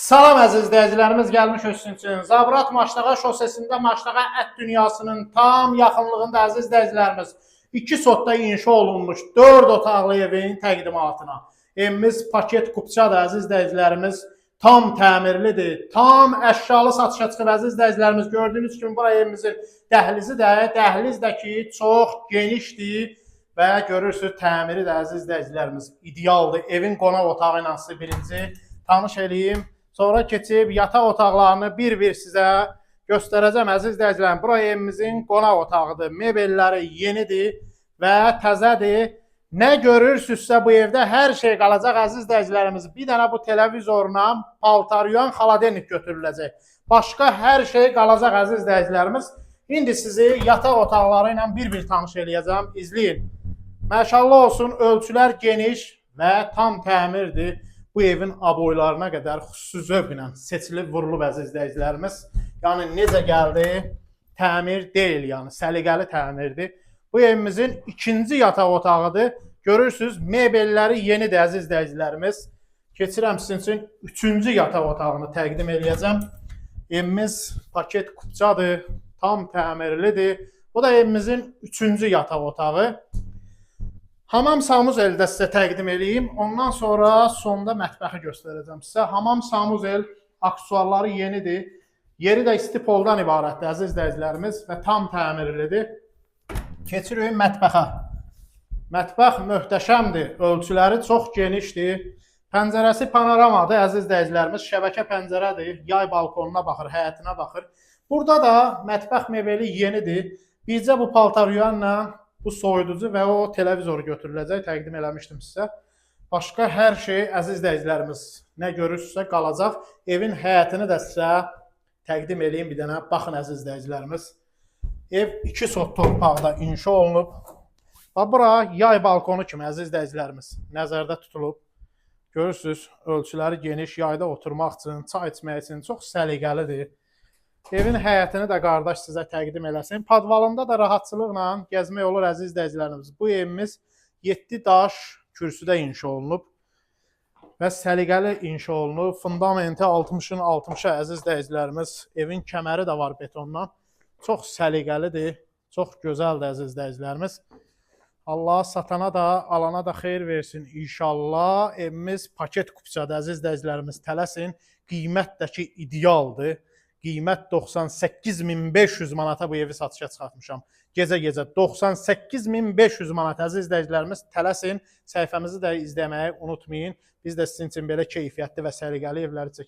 Salam əziz izləyicilərimiz, gəlmiş olsun üçün Zabrat Maşlağa şosesində Maşlağa ət dünyasının tam yaxınlığında əziz izləyicilərimiz 2 sotda inşa olunmuş 4 otaqlı evin təqdimatına. Evimiz paket kupçadır əziz izləyicilərimiz, tam təmirlidir, tam əşyalı satışa çıxıb əziz izləyicilərimiz. Gördüyünüz kimi bura evimizin dəhlizi də, dəhlizdəki çox genişdir və görürsünüz təmiri də əziz izləyicilərimiz idealdır. Evin qonaq otağı ilə sizi birinci tanış eləyim. Sonra keçib yataq otaqlarını bir-bir sizə göstərəcəm əziz izləyicilərim. Bura evimizin qonaq otağıdır. Mebelləri yenidir və təzədir. Nə görürsünüzsə bu evdə hər şey qalacaq əziz izləyicilərimiz. Bir dənə bu televizorla paltaryan xaladenik götürüləcək. Başqa hər şey qalacaq əziz izləyicilərimiz. İndi sizi yataq otaqları ilə bir-bir tanış eləyəcəm. İzləyin. Maşallah olsun, ölçülər geniş və tam təmirdir. Bu evin aboylarına qədər xüsusi zövqlə seçilib vurulub əziz izləyicilərimiz. Yəni necə gəldi? Təmir deyil, yəni səliqəli təmirdir. Bu evimizin ikinci yataq otağıdır. Görürsünüz, mebelləri yenidir əziz izləyicilərimiz. Keçirəm sizin üçün üçüncü yataq otağını təqdim eləyəcəm. Evimiz paket kupçadır, tam təmirlidir. Bu da evimizin üçüncü yataq otağı. Hamam samuzel də sizə təqdim eləyim. Ondan sonra sonda mətbəxi göstərəcəm sizə. Hamam samuzel aksesuarları yenidir. Yeri də isti poldan ibarətdir əziz izləyicilərimiz və tam təmirlidir. Keçirik mətbəxə. Mətbəx möhtəşəmdir. Ölçüləri çox genişdir. Pəncərəsi panoramadır əziz izləyicilərimiz. Şəbəkə pəncərədir. Yay balkonuna baxır, həyətinə baxır. Burada da mətbəx mebeli yenidir. Bircə bu paltaryanla bu soyuducu və o televizoru götürüləcək, təqdim eləmişdim sizə. Başqa hər şey əziz izləyicilərimiz nə görürsünüzsə qalacaq. Evin həyətini də sizə təqdim eləyim bir dənə. Baxın əziz izləyicilərimiz. Ev 2 sot torpaqda inşa olunub. Bura yay balkonu kimi əziz izləyicilərimiz nəzərdə tutulub. Görürsünüz, ölçüləri geniş, yayda oturmaq üçün, çay içmək üçün çox səliqəlidir. Evin həyətini də qardaş sizə təqdim eləsin. Padvalında da rahatçılıqla gəzmək olur əziz izləyicilərimiz. Bu evimiz 7 daş kürsüdə inşa olunub və səliqəli inşa olunub. Fundamenti 60-ın 60-a əziz izləyicilərimiz. Evin kəməri də var betondan. Çox səliqəlidir, çox gözəldir əziz izləyicilərimiz. Allah satana da, alana da xeyir versin inşallah. Evimiz paket kupçadır əziz izləyicilərimiz. Tələsin, qiymət də ki idealdır. Qiymət 98.500 manata bu evi satışa çıxartmışam. Gecə-gecə 98.500 manat əziz izləyicilərimiz. Tələsin, səhifəmizi də izləməyi unutmayın. Biz də sizin üçün belə keyfiyyətli və səliqəli evləri çəkək.